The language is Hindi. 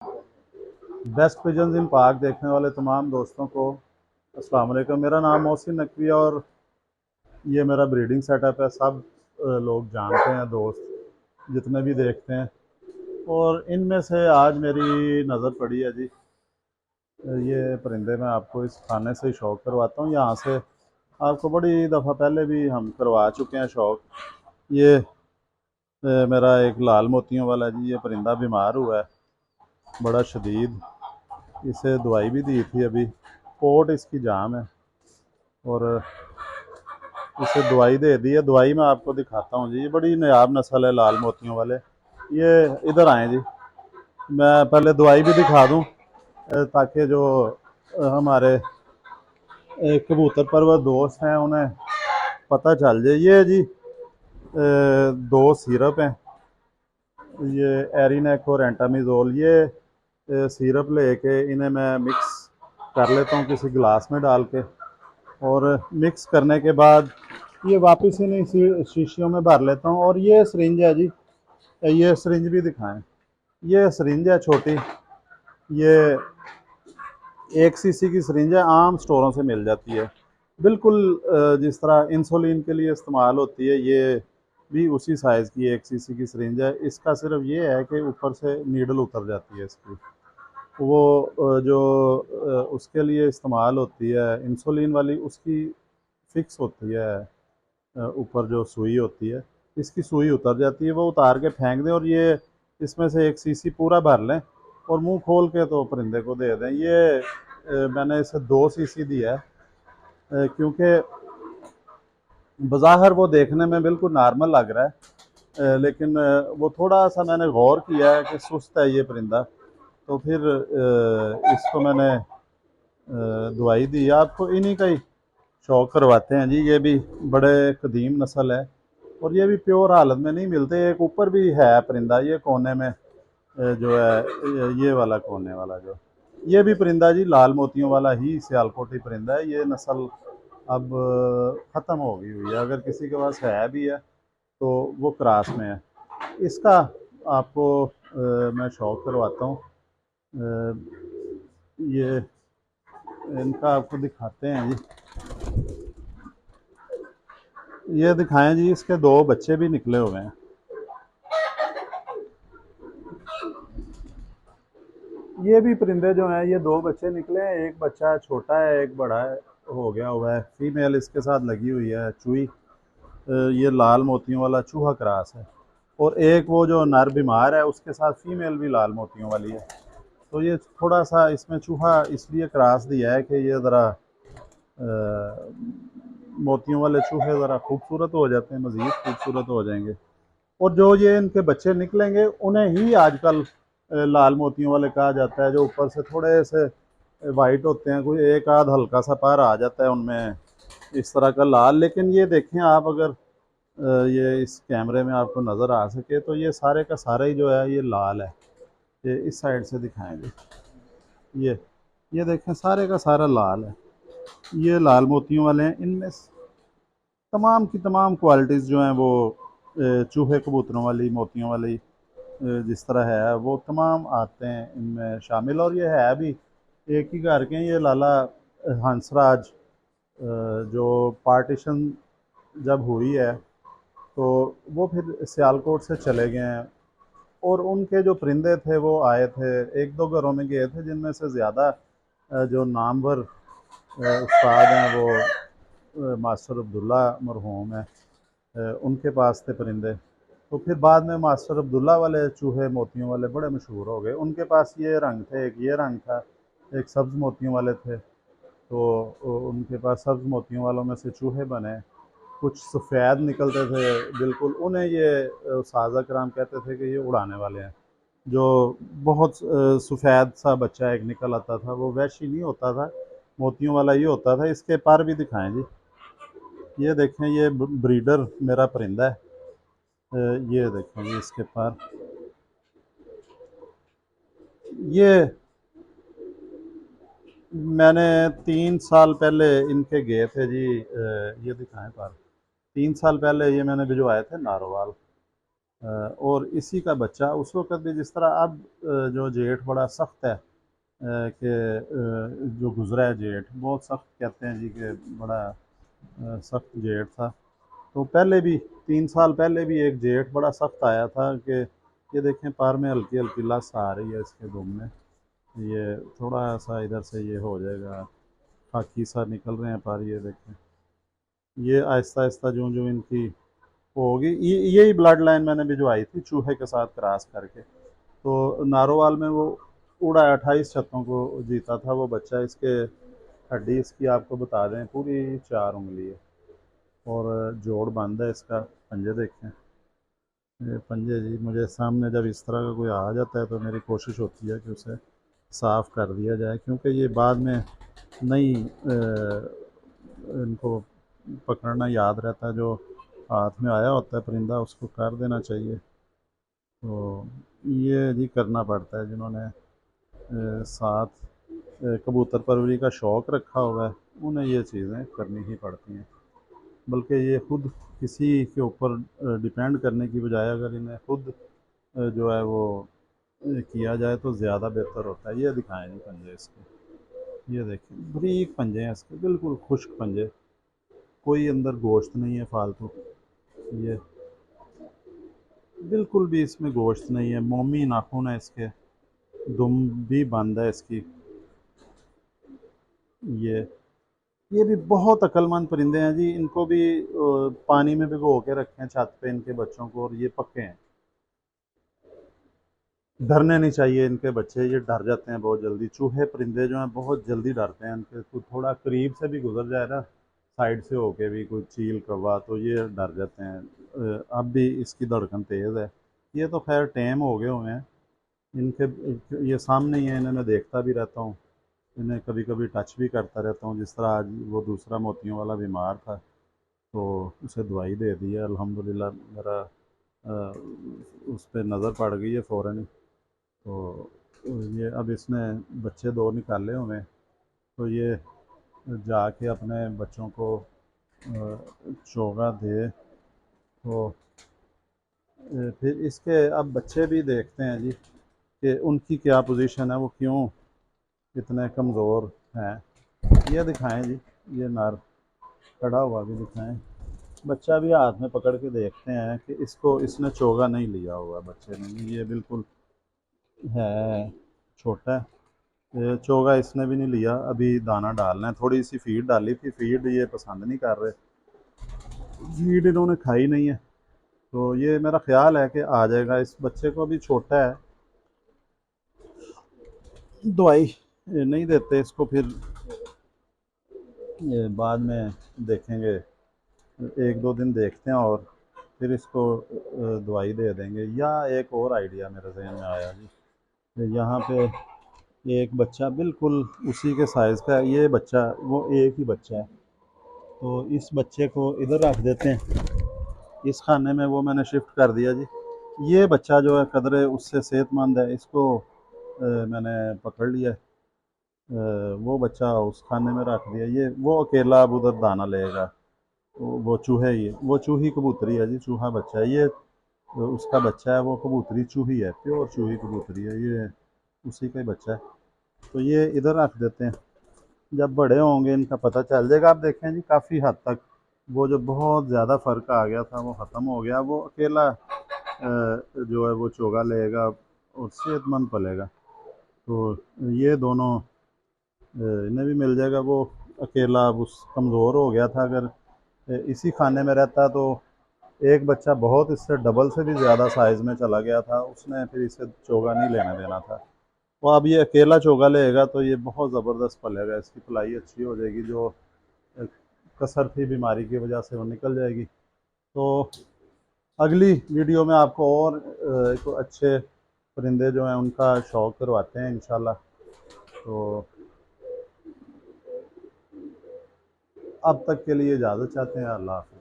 बेस्ट पिजन्स इन पार्क देखने वाले तमाम दोस्तों को अस्सलाम वालेकुम। मेरा नाम मोहसिन नकवी है और ये मेरा ब्रीडिंग सेटअप है। सब लोग जानते हैं, दोस्त जितने भी देखते हैं। और इनमें से आज मेरी नज़र पड़ी है जी, ये परिंदे मैं आपको इस खाने से शौक करवाता हूँ। यहाँ से आपको बड़ी दफ़ा पहले भी हम करवा चुके हैं शौक। ये मेरा एक लाल मोतियों वाला जी, ये परिंदा बीमार हुआ है बड़ा शदीद। इसे दवाई भी दी थी अभी, कोट इसकी जाम है और इसे दवाई दे दी है। दवाई मैं आपको दिखाता हूँ जी, ये बड़ी नायाब नस्ल है लाल मोतियों वाले। ये इधर आए जी, मैं पहले दवाई भी दिखा दूँ ताकि जो हमारे कबूतर परवर दोस्त हैं उन्हें पता चल जाए। ये जी दो सिरप हैं, ये एरिनेक और एंटामिजोल। ये सिरप लेके इन्हें मैं मिक्स कर लेता हूँ किसी गिलास में डाल के, और मिक्स करने के बाद ये वापस इन्हें शीशियों में भर लेता हूँ। और ये सरिंज है जी, ये सरिंज भी दिखाएं। ये सरिंज है छोटी, ये 1 सीसी की सरिंज है, आम स्टोरों से मिल जाती है बिल्कुल। जिस तरह इंसुलिन के लिए इस्तेमाल होती है, ये भी उसी साइज़ की 1 सीसी की सरिंज है। इसका सिर्फ ये है कि ऊपर से नीडल उतर जाती है इसकी। वो जो उसके लिए इस्तेमाल होती है इंसुलिन वाली, उसकी फिक्स होती है ऊपर जो सुई होती है। इसकी सुई उतर जाती है, वो उतार के फेंक दें और ये इसमें से 1 सीसी पूरा भर लें और मुंह खोल के तो परिंदे को दे दें। ये मैंने इसे 2 सीसी दिया है क्योंकि बज़ाहिर वो देखने में बिल्कुल नॉर्मल लग रहा है, लेकिन वो थोड़ा सा मैंने गौर किया है कि सुस्त है ये परिंदा, तो फिर इसको मैंने दवाई दी। आपको इन्हीं का ही शौक करवाते हैं जी। ये भी बड़े कदीम नस्ल है और ये भी प्योर हालत में नहीं मिलते। एक ऊपर भी है परिंदा, ये कोने में जो है ये वाला कोने वाला जो, ये भी परिंदा जी लाल मोतियों वाला ही सियालकोटी परिंदा है। ये नस्ल अब ख़त्म हो गई हुई है, अगर किसी के पास है भी है तो वो क्रास में है। इसका आपको मैं शौक करवाता हूँ। ये इनका आपको दिखाते हैं जी, ये दिखाएं जी, इसके 2 बच्चे भी निकले हुए हैं। ये भी परिंदे जो हैं, ये 2 बच्चे निकले हैं, एक बच्चा छोटा है, एक बड़ा है, हो गया हुआ है। फीमेल इसके साथ लगी हुई है चूही, ये लाल मोतियों वाला चूहा क्रास है। और एक वो जो नर बीमार है उसके साथ फीमेल भी लाल मोतियों वाली है। तो ये थोड़ा सा इसमें चूहा इसलिए क्रास दिया है कि ये ज़रा मोतियों वाले चूहे ज़रा खूबसूरत हो जाते हैं, मज़ीद खूबसूरत हो जाएंगे। और जो ये इनके बच्चे निकलेंगे उन्हें ही आजकल लाल मोतियों वाले कहा जाता है, जो ऊपर से थोड़े से वाइट होते हैं, कोई एक आध हल्का सा पार आ जाता है उनमें इस तरह का लाल। लेकिन ये देखें आप, अगर ये इस कैमरे में आपको नज़र आ सके तो ये सारे का सारा ही जो है ये लाल है। ये इस साइड से दिखाएंगे, ये ये देखें सारे का सारा लाल है। ये लाल मोतियों वाले हैं। इनमें तमाम की तमाम क्वालिटीज़ जो हैं वो चूहे कबूतरों वाली, मोतियों वाली जिस तरह है वो तमाम आते हैं इनमें शामिल। और ये है भी एक ही घर के हैं। ये लाला हंसराज जो पार्टीशन जब हुई है तो वो फिर सियालकोट से चले गए हैं, और उनके जो परिंदे थे वो आए थे, 1-2 घरों में गए थे, जिनमें से ज़्यादा जो नामवर उस्ताद हैं वो मास्टर अब्दुल्ला मरहूम है, उनके पास थे परिंदे। तो फिर बाद में मास्टर अब्दुल्ला वाले चूहे मोतियों वाले बड़े मशहूर हो गए। उनके पास ये रंग थे, एक ये रंग था, एक सब्ज़ मोतियों वाले थे। तो उनके पास सब्ज़ मोतियों वालों में से चूहे बने। कुछ सफ़ेद निकलते थे बिल्कुल, उन्हें ये साजा कराम कहते थे कि ये उड़ाने वाले हैं। जो बहुत सफ़ेद सा बच्चा एक निकल आता था, वो वैशी नहीं होता था, मोतियों वाला ही होता था। इसके पर भी दिखाएं जी, ये देखें, ये ब्रीडर मेरा परिंदा है। ये देखें जी इसके पर, ये मैंने 3 साल पहले इनके गए थे जी। ये दिखाएं पर, 3 साल पहले ये मैंने भिजवाए थे नारोवाल। और इसी का बच्चा उस वक़्त भी जिस तरह अब जो जेठ बड़ा सख्त है कि जो गुज़रा है जेठ बहुत सख्त कहते हैं जी कि बड़ा सख्त जेठ था। तो पहले भी 3 साल पहले भी एक जेठ बड़ा सख्त आया था कि ये देखें पैर में हल्की हल्की लस आ रही है इसके दुम में। ये थोड़ा सा इधर से ये हो जाएगा, खाकी सा निकल रहे हैं पैर, ये देखें। ये आहिस्ता आहिस्ता जो जो इनकी होगी, यही ब्लड लाइन मैंने भिजवाई थी चूहे के साथ क्रॉस करके। तो नारोवाल में वो उड़ा 28 छत्तों को जीता था वो बच्चा। इसके हड्डी इसकी आपको बता दें पूरी 4 उंगली है और जोड़ बंद है इसका। पंजे देखें, ये पंजे जी, मुझे सामने जब इस तरह का कोई आ जाता है तो मेरी कोशिश होती है कि उसे साफ़ कर दिया जाए, क्योंकि ये बाद में नहीं इनको पकड़ना याद रहता है। जो हाथ में आया होता है परिंदा उसको कर देना चाहिए। तो ये जी करना पड़ता है जिन्होंने साथ कबूतर परवरी का शौक़ रखा हुआ है, उन्हें ये चीज़ें करनी ही पड़ती हैं। बल्कि ये खुद किसी के ऊपर डिपेंड करने की बजाय अगर इन्हें खुद जो है वो किया जाए तो ज़्यादा बेहतर होता है। ये दिखाएं जी पंजे इसके, ये देखें बारीक पंजे हैं इसके, बिल्कुल खुश्क पंजे, कोई अंदर गोश्त नहीं है फालतू। ये बिल्कुल भी इसमें गोश्त नहीं है, मोमी नाखून है इसके, दुम भी बंद है इसकी। ये ये भी बहुत अक्लमंद परिंदे हैं जी। इनको भी पानी में भिगो के रखें छत पे इनके बच्चों को, और ये पक्के हैं। डरने नहीं चाहिए इनके बच्चे, ये डर जाते हैं बहुत जल्दी। चूहे परिंदे जो हैं बहुत जल्दी डरते हैं इनके, तो थोड़ा करीब से भी गुजर जाए ना साइड से होके भी कोई चील कौवा तो ये डर जाते हैं। अब भी इसकी धड़कन तेज़ है। ये तो खैर टेम हो गए हुए हैं इनके, ये सामने ही है, इन्हें मैं देखता भी रहता हूँ, इन्हें कभी कभी टच भी करता रहता हूँ। जिस तरह आज वो दूसरा मोतियों वाला बीमार था तो उसे दवाई दे दी है अल्हम्दुलिल्लाह। मेरा उस पर नज़र पड़ गई है फ़ौरन ही। तो ये अब इसने बच्चे 2 निकाले हुए हैं, तो ये जाके अपने बच्चों को चोगा दे। तो फिर इसके अब बच्चे भी देखते हैं जी कि उनकी क्या पोजीशन है, वो क्यों इतने कमज़ोर हैं। ये दिखाएं जी, ये नर खड़ा हुआ भी दिखाएं, बच्चा भी हाथ में पकड़ के देखते हैं कि इसको इसने चोगा नहीं लिया हुआ बच्चे ने, ये बिल्कुल है छोटा है। ये चोगा इसने भी नहीं लिया, अभी दाना डालना है। थोड़ी सी फीड डाली थी, फीड ये पसंद नहीं कर रहे, फीड इन्होंने खाई नहीं है। तो ये मेरा ख्याल है कि आ जाएगा। इस बच्चे को अभी छोटा है, दवाई नहीं देते इसको, फिर ये बाद में देखेंगे, 1-2 दिन देखते हैं और फिर इसको दवाई दे देंगे। या एक और आइडिया मेरे जहन में आया जी, यहाँ पे एक बच्चा बिल्कुल उसी के साइज़ का है, ये बच्चा वो एक ही बच्चा है, तो इस बच्चे को इधर रख देते हैं, इस खाने में वो मैंने शिफ्ट कर दिया जी। ये बच्चा जो है कदरे उससे सेहतमंद है, इसको मैंने पकड़ लिया, वो बच्चा उस खाने में रख दिया। ये वो अकेला अब उधर दाना लेगा, वो चूहे ही, वो चूही कबूतरी है जी, चूहा बच्चा है ये, उसका बच्चा है, वो कबूतरी चूही है, प्योर चूही कबूतरी है ये, उसी का ही बच्चा है। तो ये इधर रख देते हैं, जब बड़े होंगे इनका पता चल जाएगा। आप देखें जी काफ़ी हद तक वो जो बहुत ज़्यादा फ़र्क आ गया था वो ख़त्म हो गया। वो अकेला जो है वो चोगा लेगा और सेहतमंद पलेगा। तो ये दोनों इन्हें भी मिल जाएगा। वो अकेला अब उस कमज़ोर हो गया था, अगर इसी खाने में रहता तो एक बच्चा बहुत इससे डबल से भी ज़्यादा साइज़ में चला गया था, उसने फिर इसे चोगा नहीं लेने देना था। तो अब ये अकेला चोगा लेगा तो ये बहुत ज़बरदस्त पलेगा, इसकी पलाई अच्छी हो जाएगी, जो कसर थी बीमारी की वजह से वो निकल जाएगी। तो अगली वीडियो में आपको और एक अच्छे परिंदे जो हैं उनका शौक़ करवाते हैं इंशाल्लाह। तो अब तक के लिए इजाज़त चाहते हैं, अल्लाह हाफ़िज़।